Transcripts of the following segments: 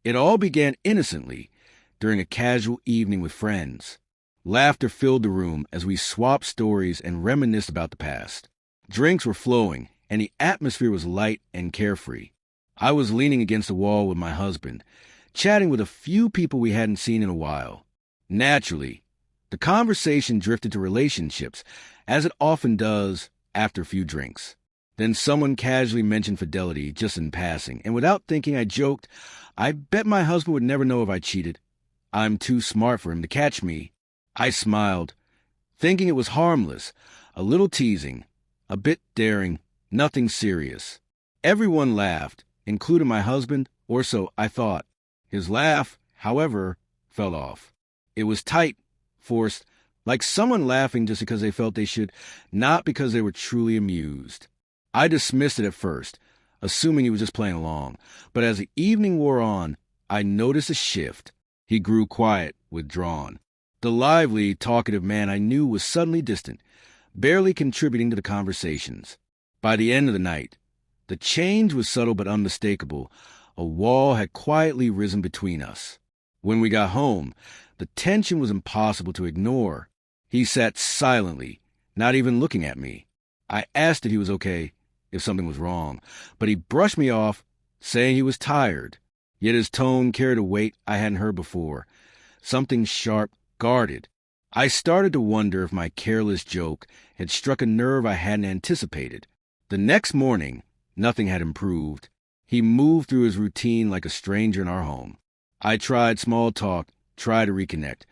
It all began innocently during a casual evening with friends. Laughter filled the room as we swapped stories and reminisced about the past. Drinks were flowing, and the atmosphere was light and carefree. I was leaning against the wall with my husband, chatting with a few people we hadn't seen in a while. Naturally, the conversation drifted to relationships, as it often does after a few drinks. Then someone casually mentioned fidelity just in passing, and without thinking I joked, "I bet my husband would never know if I cheated. I'm too smart for him to catch me." I smiled, thinking it was harmless, a little teasing, a bit daring, nothing serious. Everyone laughed, including my husband, or so I thought. His laugh, however, fell off. It was tight, forced, like someone laughing just because they felt they should, not because they were truly amused. I dismissed it at first, assuming he was just playing along, but as the evening wore on, I noticed a shift. He grew quiet, withdrawn. The lively, talkative man I knew was suddenly distant, barely contributing to the conversations. By the end of the night, the change was subtle but unmistakable. A wall had quietly risen between us. When we got home, the tension was impossible to ignore. He sat silently, not even looking at me. I asked if he was okay, if something was wrong, but he brushed me off, saying he was tired. Yet his tone carried a weight I hadn't heard before, something sharp, guarded. I started to wonder if my careless joke had struck a nerve I hadn't anticipated. The next morning, nothing had improved. He moved through his routine like a stranger in our home. I tried small talk, tried to reconnect,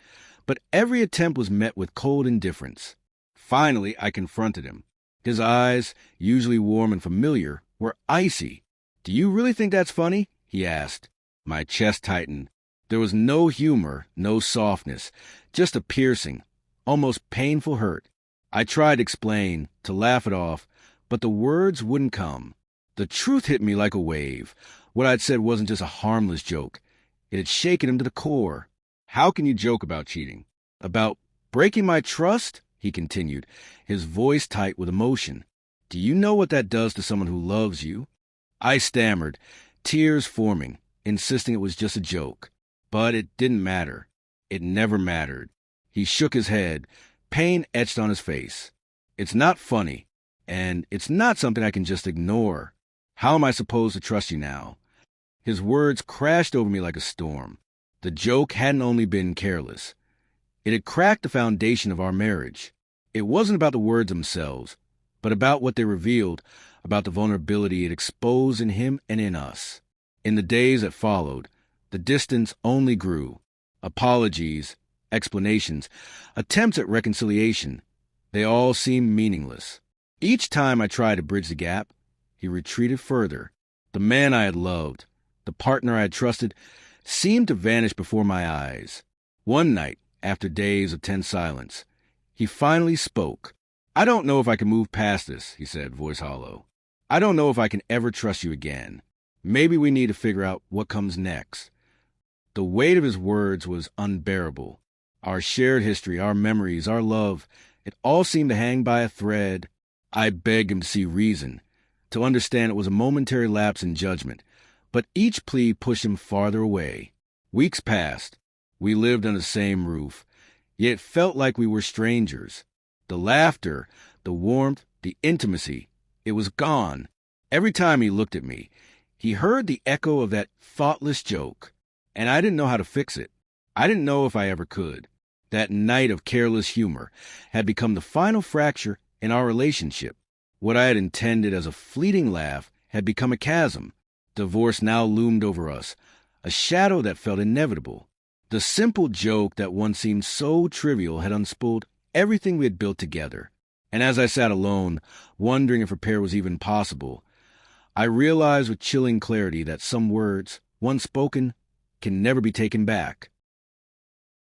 but every attempt was met with cold indifference. Finally, I confronted him. His eyes, usually warm and familiar, were icy. "Do you really think that's funny?" he asked. My chest tightened. There was no humor, no softness, just a piercing, almost painful hurt. I tried to explain, to laugh it off, but the words wouldn't come. The truth hit me like a wave. What I'd said wasn't just a harmless joke. It had shaken him to the core. "How can you joke about cheating? About breaking my trust?" he continued, his voice tight with emotion. "Do you know what that does to someone who loves you?" I stammered, tears forming, insisting it was just a joke. But it didn't matter. It never mattered. He shook his head, pain etched on his face. "It's not funny, and it's not something I can just ignore. How am I supposed to trust you now?" His words crashed over me like a storm. The joke hadn't only been careless. It had cracked the foundation of our marriage. It wasn't about the words themselves, but about what they revealed, about the vulnerability it exposed in him and in us. In the days that followed, the distance only grew. Apologies, explanations, attempts at reconciliation, they all seemed meaningless. Each time I tried to bridge the gap, he retreated further. The man I had loved, the partner I had trusted, seemed to vanish before my eyes. One night, after days of tense silence, he finally spoke. "I don't know if I can move past this," he said, voice hollow. "I don't know if I can ever trust you again. Maybe we need to figure out what comes next." The weight of his words was unbearable. Our shared history, our memories, our love, it all seemed to hang by a thread. I begged him to see reason, to understand it was a momentary lapse in judgment, but each plea pushed him farther away. Weeks passed. We lived under the same roof, yet it felt like we were strangers. The laughter, the warmth, the intimacy, it was gone. Every time he looked at me, he heard the echo of that thoughtless joke, and I didn't know how to fix it. I didn't know if I ever could. That night of careless humor had become the final fracture in our relationship. What I had intended as a fleeting laugh had become a chasm. Divorce now loomed over us, a shadow that felt inevitable. The simple joke that once seemed so trivial had unspooled everything we had built together. And as I sat alone, wondering if repair was even possible, I realized with chilling clarity that some words, once spoken, can never be taken back.